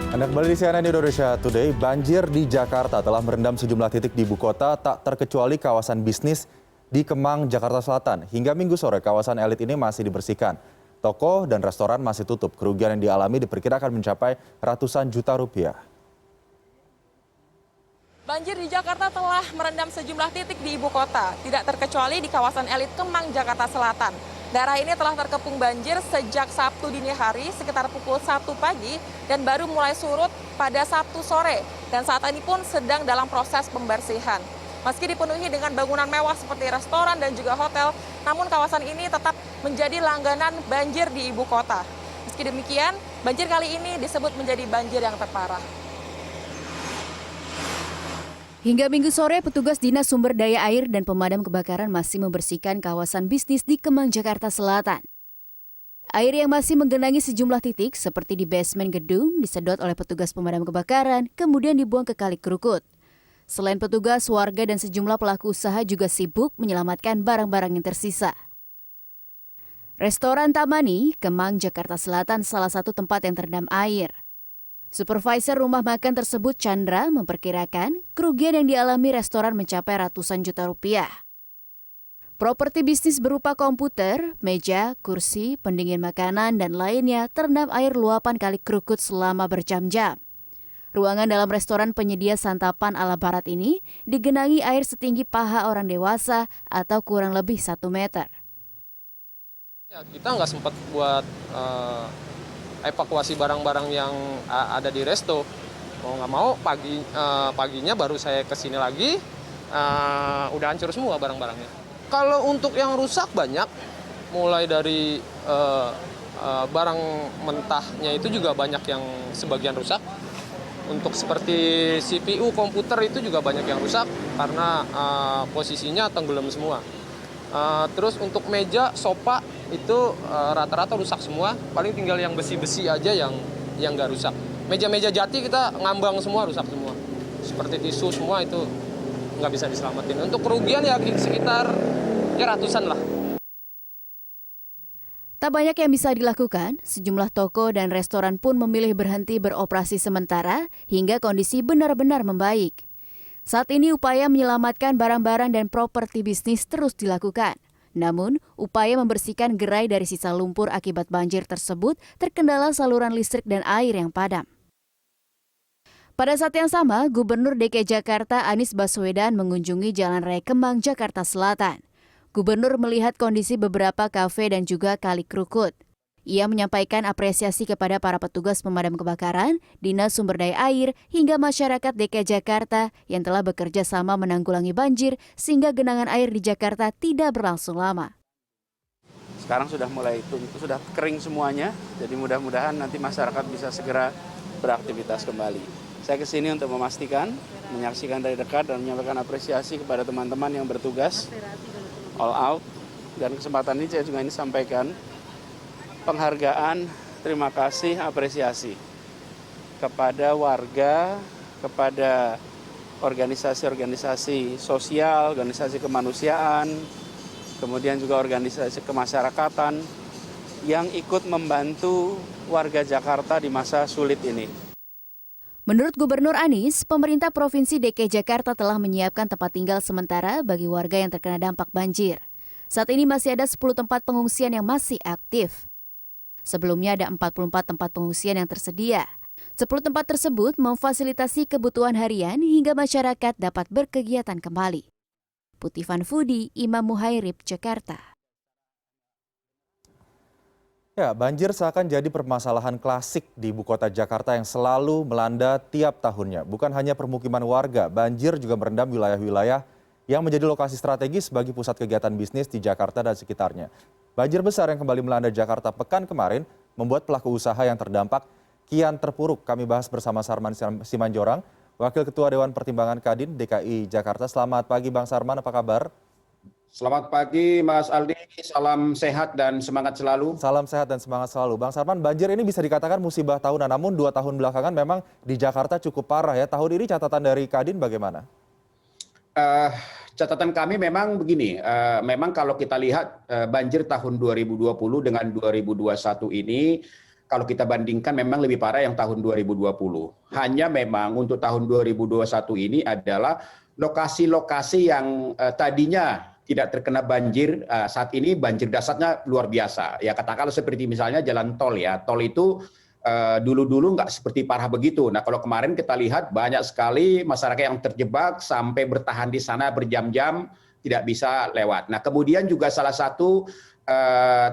Anda kembali di CNN Indonesia Today. Banjir di Jakarta telah merendam sejumlah titik di ibu kota, tak terkecuali kawasan bisnis di Kemang, Jakarta Selatan. Hingga Minggu sore, kawasan elit ini masih dibersihkan. Toko dan restoran masih tutup. Kerugian yang dialami diperkirakan mencapai ratusan juta rupiah. Banjir di Jakarta telah merendam sejumlah titik di ibu kota, tidak terkecuali di kawasan elit Kemang, Jakarta Selatan. Daerah ini telah terkepung banjir sejak Sabtu dini hari sekitar pukul 1 pagi dan baru mulai surut pada Sabtu sore. Dan saat ini pun sedang dalam proses pembersihan. Meski dipenuhi dengan bangunan mewah seperti restoran dan juga hotel, namun kawasan ini tetap menjadi langganan banjir di ibu kota. Meski demikian, banjir kali ini disebut menjadi banjir yang terparah. Hingga Minggu sore, petugas Dinas Sumber Daya Air dan Pemadam Kebakaran masih membersihkan kawasan bisnis di Kemang, Jakarta Selatan. Air yang masih menggenangi sejumlah titik seperti di basement gedung disedot oleh petugas pemadam kebakaran, kemudian dibuang ke Kali Krukut. Selain petugas, warga dan sejumlah pelaku usaha juga sibuk menyelamatkan barang-barang yang tersisa. Restoran Tamani, Kemang, Jakarta Selatan salah satu tempat yang terendam air. Supervisor rumah makan tersebut, Chandra, memperkirakan kerugian yang dialami restoran mencapai ratusan juta rupiah. Properti bisnis berupa komputer, meja, kursi, pendingin makanan, dan lainnya terendam air luapan Kali Krukut selama berjam-jam. Ruangan dalam restoran penyedia santapan ala barat ini digenangi air setinggi paha orang dewasa atau kurang lebih 1 meter. Ya, kita nggak sempat buat evakuasi barang-barang yang ada di resto. Mau nggak mau paginya baru saya kesini lagi, udah hancur semua barang-barangnya. Kalau untuk yang rusak banyak, mulai dari barang mentahnya itu juga banyak yang sebagian rusak. Untuk seperti CPU, komputer itu juga banyak yang rusak karena posisinya tenggelam semua. Terus untuk meja, sofa itu rata-rata rusak semua. Paling tinggal yang besi-besi aja yang nggak rusak. Meja-meja jati kita ngambang semua, rusak semua. Seperti tisu semua itu nggak bisa diselamatin. Untuk kerugian ya sekitar ratusan lah. Tak banyak yang bisa dilakukan, sejumlah toko dan restoran pun memilih berhenti beroperasi sementara hingga kondisi benar-benar membaik. Saat ini upaya menyelamatkan barang-barang dan properti bisnis terus dilakukan. Namun, upaya membersihkan gerai dari sisa lumpur akibat banjir tersebut terkendala saluran listrik dan air yang padam. Pada saat yang sama, Gubernur DKI Jakarta Anies Baswedan mengunjungi Jalan Raya Kemang, Jakarta Selatan. Gubernur melihat kondisi beberapa kafe dan juga Kali Krukut. Ia menyampaikan apresiasi kepada para petugas pemadam kebakaran, Dinas Sumber Daya Air, hingga masyarakat DKI Jakarta yang telah bekerja sama menanggulangi banjir sehingga genangan air di Jakarta tidak berlangsung lama. Sekarang sudah mulai sudah kering semuanya, jadi mudah-mudahan nanti masyarakat bisa segera beraktivitas kembali. Saya kesini untuk memastikan, menyaksikan dari dekat dan menyampaikan apresiasi kepada teman-teman yang bertugas all out. Dan kesempatan ini saya juga ini sampaikan penghargaan, terima kasih, apresiasi kepada warga, kepada organisasi-organisasi sosial, organisasi kemanusiaan, kemudian juga organisasi kemasyarakatan yang ikut membantu warga Jakarta di masa sulit ini. Menurut Gubernur Anies, pemerintah Provinsi DKI Jakarta telah menyiapkan tempat tinggal sementara bagi warga yang terkena dampak banjir. Saat ini masih ada 10 tempat pengungsian yang masih aktif. Sebelumnya ada 44 tempat pengungsian yang tersedia. 10 tempat tersebut memfasilitasi kebutuhan harian hingga masyarakat dapat berkegiatan kembali. Putih Vanfudi, Imam Muhairib, Jakarta. Ya, banjir seakan jadi permasalahan klasik di ibu kota Jakarta yang selalu melanda tiap tahunnya. Bukan hanya permukiman warga, banjir juga merendam wilayah-wilayah yang menjadi lokasi strategis bagi pusat kegiatan bisnis di Jakarta dan sekitarnya. Banjir besar yang kembali melanda Jakarta pekan kemarin membuat pelaku usaha yang terdampak kian terpuruk. Kami bahas bersama Sarman Simanjorang, Wakil Ketua Dewan Pertimbangan Kadin DKI Jakarta. Selamat pagi Bang Sarman, apa kabar? Selamat pagi Mas Aldi, salam sehat dan semangat selalu. Salam sehat dan semangat selalu. Bang Sarman, banjir ini bisa dikatakan musibah tahunan, namun 2 tahun belakangan memang di Jakarta cukup parah ya. Tahun ini catatan dari Kadin bagaimana? Catatan kami memang begini, memang kalau kita lihat banjir tahun 2020 dengan 2021 ini kalau kita bandingkan memang lebih parah yang tahun 2020. Hanya memang untuk tahun 2021 ini adalah lokasi-lokasi yang tadinya tidak terkena banjir, saat ini banjir dasarnya luar biasa. Ya katakanlah seperti misalnya jalan tol ya. Tol itu dulu-dulu nggak seperti parah begitu. Nah kalau kemarin kita lihat banyak sekali masyarakat yang terjebak sampai bertahan di sana berjam-jam tidak bisa lewat. Nah kemudian juga salah satu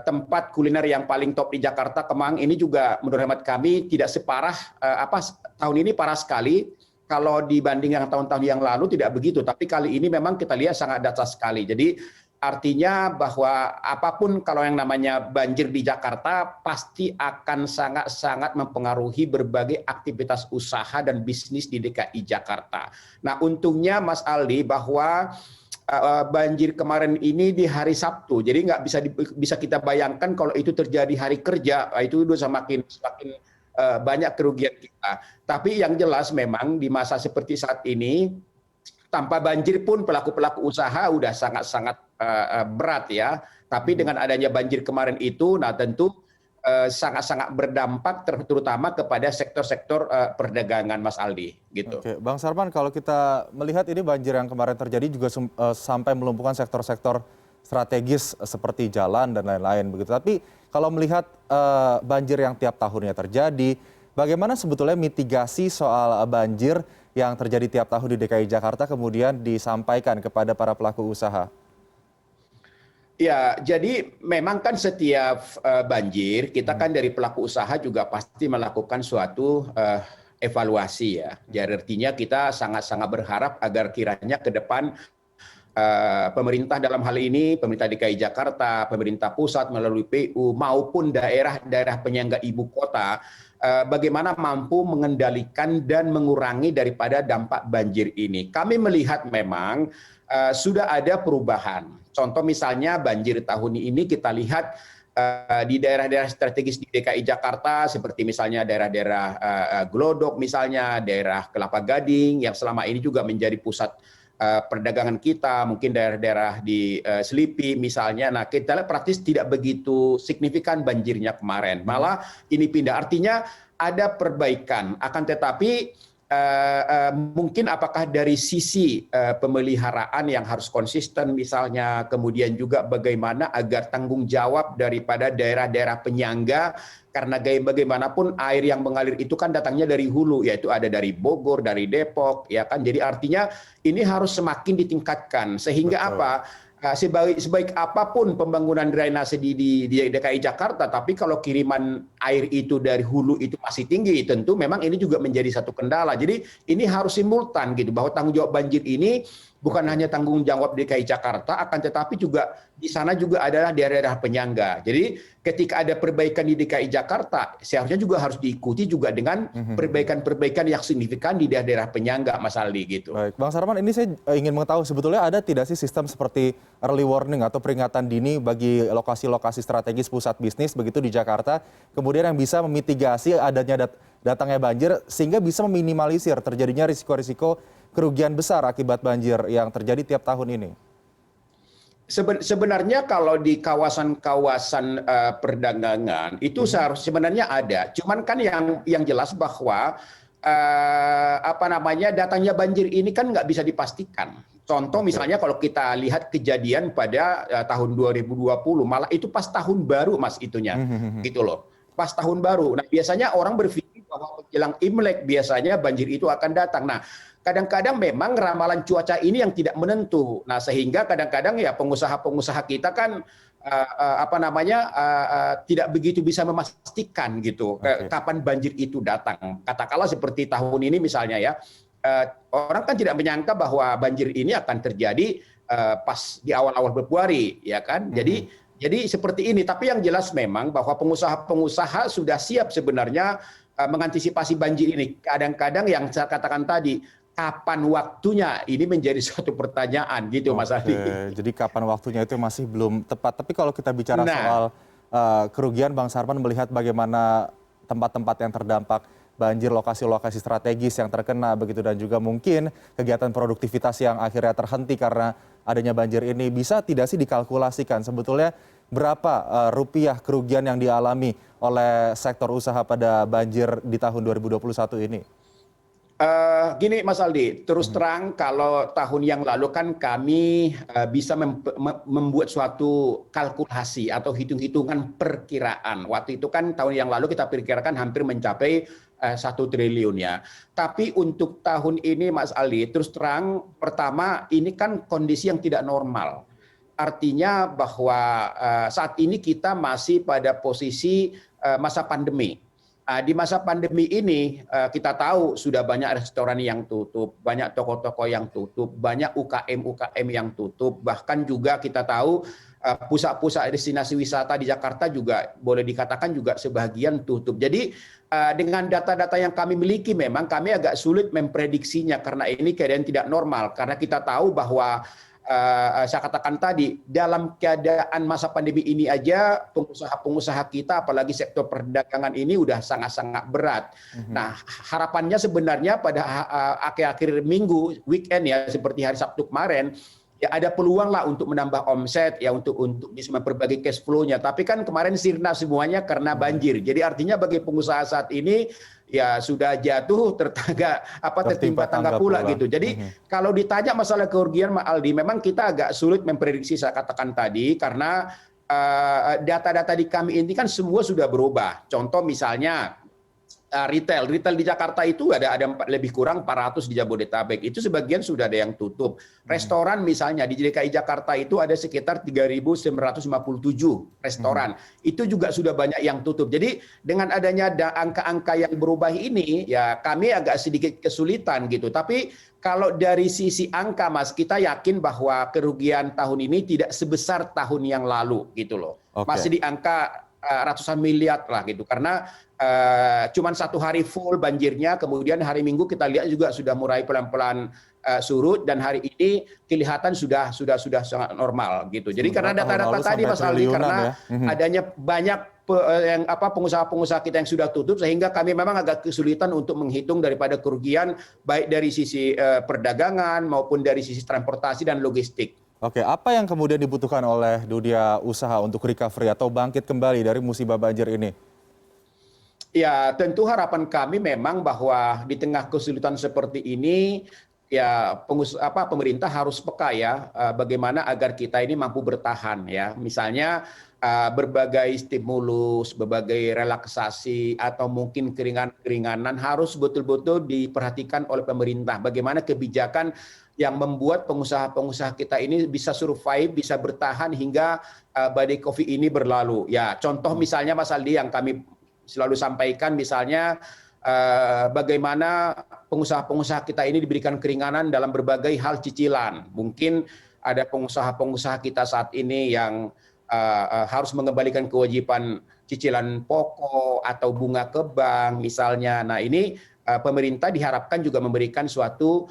tempat kuliner yang paling top di Jakarta, Kemang, ini juga menurut hemat kami tidak separah tahun ini parah sekali. Kalau dibanding yang tahun-tahun yang lalu tidak begitu, tapi kali ini memang kita lihat sangat dahsyat sekali. Jadi artinya bahwa apapun kalau yang namanya banjir di Jakarta pasti akan sangat-sangat mempengaruhi berbagai aktivitas usaha dan bisnis di DKI Jakarta. Nah untungnya Mas Aldi bahwa banjir kemarin ini di hari Sabtu, jadi nggak bisa kita bayangkan kalau itu terjadi hari kerja, itu udah semakin banyak kerugian kita. Tapi yang jelas memang di masa seperti saat ini, tanpa banjir pun pelaku-pelaku usaha udah sangat-sangat berat ya. Tapi dengan adanya banjir kemarin itu, nah tentu sangat-sangat berdampak terutama kepada sektor-sektor perdagangan, Mas Aldi. Gitu. Oke, Bang Sarman, kalau kita melihat ini banjir yang kemarin terjadi juga sampai melumpuhkan sektor-sektor strategis seperti jalan dan lain-lain begitu. Tapi kalau melihat banjir yang tiap tahunnya terjadi, bagaimana sebetulnya mitigasi soal banjir yang terjadi tiap tahun di DKI Jakarta kemudian disampaikan kepada para pelaku usaha? Ya, jadi memang kan setiap banjir, kita kan dari pelaku usaha juga pasti melakukan suatu evaluasi ya. Jadi artinya kita sangat-sangat berharap agar kiranya ke depan pemerintah dalam hal ini, pemerintah DKI Jakarta, pemerintah pusat melalui PU maupun daerah-daerah penyangga ibu kota, bagaimana mampu mengendalikan dan mengurangi daripada dampak banjir ini. Kami melihat memang sudah ada perubahan. Contoh misalnya banjir tahun ini kita lihat di daerah-daerah strategis di DKI Jakarta seperti misalnya daerah-daerah Glodok misalnya, daerah Kelapa Gading yang selama ini juga menjadi pusat perdagangan kita, mungkin daerah-daerah di Selipi misalnya. Nah, kita lihat praktis tidak begitu signifikan banjirnya kemarin. Malah ini pindah, artinya ada perbaikan. Akan tetapi mungkin apakah dari sisi pemeliharaan yang harus konsisten misalnya, kemudian juga bagaimana agar tanggung jawab daripada daerah-daerah penyangga, karena bagaimanapun air yang mengalir itu kan datangnya dari hulu, yaitu ada dari Bogor, dari Depok, ya kan. Jadi artinya ini harus semakin ditingkatkan sehingga Betul. apa? Sebaik apapun pembangunan drainase di DKI Jakarta, tapi kalau kiriman air itu dari hulu itu masih tinggi, tentu memang ini juga menjadi satu kendala. Jadi ini harus simultan gitu, bahwa tanggung jawab banjir ini bukan hanya tanggung jawab DKI Jakarta, akan tetapi juga di sana juga adalah daerah-daerah penyangga. Jadi ketika ada perbaikan di DKI Jakarta, seharusnya juga harus diikuti juga dengan perbaikan-perbaikan yang signifikan di daerah-daerah penyangga, Mas Aldi gitu. Baik, Bang Sarman, ini saya ingin mengetahui sebetulnya ada tidak sih sistem seperti early warning atau peringatan dini bagi lokasi-lokasi strategis pusat bisnis begitu di Jakarta, kemudian yang bisa memitigasi adanya datangnya banjir sehingga bisa meminimalisir terjadinya risiko-risiko kerugian besar akibat banjir yang terjadi tiap tahun ini? Sebenarnya kalau di kawasan-kawasan perdagangan itu sebenarnya ada. Cuman kan yang jelas bahwa datangnya banjir ini kan nggak bisa dipastikan. Contoh misalnya kalau kita lihat kejadian pada tahun 2020, malah itu pas tahun baru Mas itunya, gitu loh. Pas tahun baru. Nah biasanya orang berpikir bahwa menjelang Imlek biasanya banjir itu akan datang. Nah kadang-kadang memang ramalan cuaca ini yang tidak menentu. Nah, sehingga kadang-kadang ya pengusaha-pengusaha kita kan tidak begitu bisa memastikan gitu kapan banjir itu datang. Katakanlah seperti tahun ini misalnya ya, orang kan tidak menyangka bahwa banjir ini akan terjadi pas di awal-awal Februari, ya kan? Jadi seperti ini. Tapi yang jelas memang bahwa pengusaha-pengusaha sudah siap sebenarnya mengantisipasi banjir ini. Kadang-kadang yang saya katakan tadi, kapan waktunya ini menjadi suatu pertanyaan gitu Mas Adi. Jadi kapan waktunya itu masih belum tepat. Tapi kalau kita bicara soal kerugian, Bang Sarman melihat bagaimana tempat-tempat yang terdampak banjir, lokasi-lokasi strategis yang terkena begitu, dan juga mungkin kegiatan produktivitas yang akhirnya terhenti karena adanya banjir ini, bisa tidak sih dikalkulasikan sebetulnya berapa rupiah kerugian yang dialami oleh sektor usaha pada banjir di tahun 2021 ini? Gini Mas Aldi, terus terang kalau tahun yang lalu kan kami bisa membuat suatu kalkulasi atau hitung-hitungan perkiraan. Waktu itu kan tahun yang lalu kita perkirakan hampir mencapai 1 triliun ya. Tapi untuk tahun ini Mas Aldi, terus terang pertama ini kan kondisi yang tidak normal. Artinya bahwa saat ini kita masih pada posisi masa pandemi. Di masa pandemi ini kita tahu sudah banyak restoran yang tutup, banyak toko-toko yang tutup, banyak UKM yang tutup, bahkan juga kita tahu pusat-pusat destinasi wisata di Jakarta juga boleh dikatakan juga sebagian tutup. Jadi dengan data-data yang kami miliki memang kami agak sulit memprediksinya karena ini keadaan tidak normal, karena kita tahu bahwa saya katakan tadi, dalam keadaan masa pandemi ini aja pengusaha-pengusaha kita, apalagi sektor perdagangan ini udah sangat-sangat berat. Nah, harapannya sebenarnya pada akhir-akhir minggu, weekend ya, seperti hari Sabtu kemarin, ya ada peluang lah untuk menambah omset, ya untuk bisa memperbaiki cash flow-nya. Tapi kan kemarin sirna semuanya karena banjir. Jadi artinya bagi pengusaha saat ini ya sudah jatuh tertimpa tangga pula gitu. Jadi kalau ditanya masalah kerugian Mas Aldi, memang kita agak sulit memprediksi, saya katakan tadi, karena data-data di kami ini kan semua sudah berubah. Contoh misalnya retail di Jakarta itu ada lebih kurang 400 di Jabodetabek, itu sebagian sudah ada yang tutup. Restoran misalnya di DKI Jakarta itu ada sekitar 3.957 restoran, itu juga sudah banyak yang tutup. Jadi dengan adanya angka-angka yang berubah ini, ya kami agak sedikit kesulitan gitu. Tapi kalau dari sisi angka Mas, kita yakin bahwa kerugian tahun ini tidak sebesar tahun yang lalu gitu loh. Masih di angka ratusan miliar lah gitu, karena cuman 1 hari full banjirnya, kemudian hari Minggu kita lihat juga sudah mulai pelan-pelan surut, dan hari ini kelihatan sudah sangat normal gitu. Jadi karena data-data tadi Mas Aldi, karena adanya banyak pengusaha-pengusaha kita yang sudah tutup, sehingga kami memang agak kesulitan untuk menghitung daripada kerugian baik dari sisi perdagangan maupun dari sisi transportasi dan logistik. Oke, apa yang kemudian dibutuhkan oleh dunia usaha untuk recovery atau bangkit kembali dari musibah banjir ini? Ya, tentu harapan kami memang bahwa di tengah kesulitan seperti ini, ya pemerintah harus peka ya, bagaimana agar kita ini mampu bertahan ya. Misalnya berbagai stimulus, berbagai relaksasi, atau mungkin keringanan harus betul-betul diperhatikan oleh pemerintah. Bagaimana kebijakan yang membuat pengusaha-pengusaha kita ini bisa survive, bisa bertahan hingga badai COVID ini berlalu. Ya, contoh misalnya Mas Aldi yang kami selalu sampaikan, misalnya bagaimana pengusaha-pengusaha kita ini diberikan keringanan dalam berbagai hal cicilan. Mungkin ada pengusaha-pengusaha kita saat ini yang harus mengembalikan kewajiban cicilan pokok atau bunga ke bank misalnya. Nah, ini pemerintah diharapkan juga memberikan suatu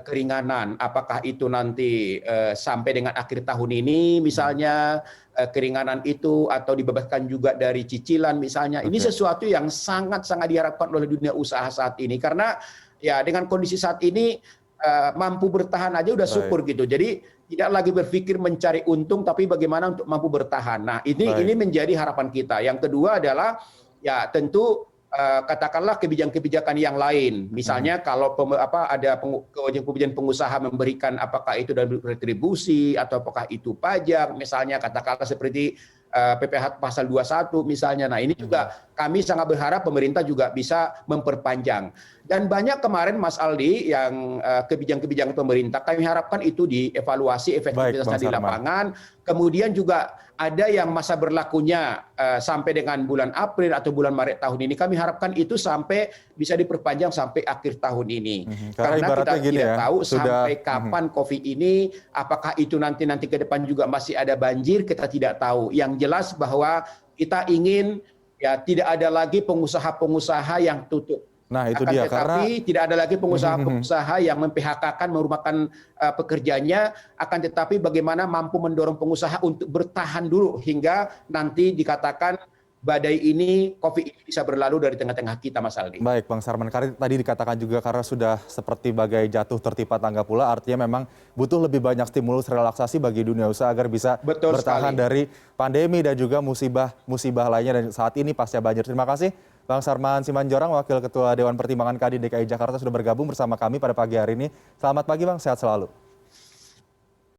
keringanan. Apakah itu nanti sampai dengan akhir tahun ini misalnya keringanan itu, atau dibebaskan juga dari cicilan misalnya. Ini sesuatu yang sangat-sangat diharapkan oleh dunia usaha saat ini, karena ya dengan kondisi saat ini mampu bertahan aja udah syukur gitu. Jadi tidak lagi berpikir mencari untung, tapi bagaimana untuk mampu bertahan. Nah, ini menjadi harapan kita. Yang kedua adalah ya tentu katakanlah kebijakan-kebijakan yang lain. Misalnya kalau ada kewajiban pengusaha memberikan, apakah itu dari retribusi atau apakah itu pajak, misalnya katakanlah seperti PPh pasal 21 misalnya. Nah, ini juga kami sangat berharap pemerintah juga bisa memperpanjang. Dan banyak kemarin Mas Aldi yang kebijakan-kebijakan pemerintah kami harapkan itu dievaluasi efektivitasnya di lapangan. Kemudian juga ada yang masa berlakunya sampai dengan bulan April atau bulan Maret tahun ini. Kami harapkan itu sampai bisa diperpanjang sampai akhir tahun ini. Karena kita tidak tahu sampai kapan COVID ini, apakah itu nanti ke depan juga masih ada banjir, kita tidak tahu. Yang jelas bahwa kita ingin ya tidak ada lagi pengusaha-pengusaha yang tutup. Nah, itu dia, tetapi tidak ada lagi pengusaha-pengusaha yang mem-PHK-kan, merumahkan pekerjanya, akan tetapi bagaimana mampu mendorong pengusaha untuk bertahan dulu hingga nanti dikatakan badai ini, COVID ini bisa berlalu dari tengah-tengah kita, Mas Aldi. Baik, Bang Sarman. Tadi dikatakan juga karena sudah seperti bagai jatuh tertimpa tangga pula, artinya memang butuh lebih banyak stimulus relaksasi bagi dunia usaha agar bisa bertahan dari pandemi dan juga musibah lainnya dan saat ini pasca banjir. Terima kasih Bang Sarman Simanjorang, Wakil Ketua Dewan Pertimbangan Kadin DKI Jakarta sudah bergabung bersama kami pada pagi hari ini. Selamat pagi Bang, sehat selalu.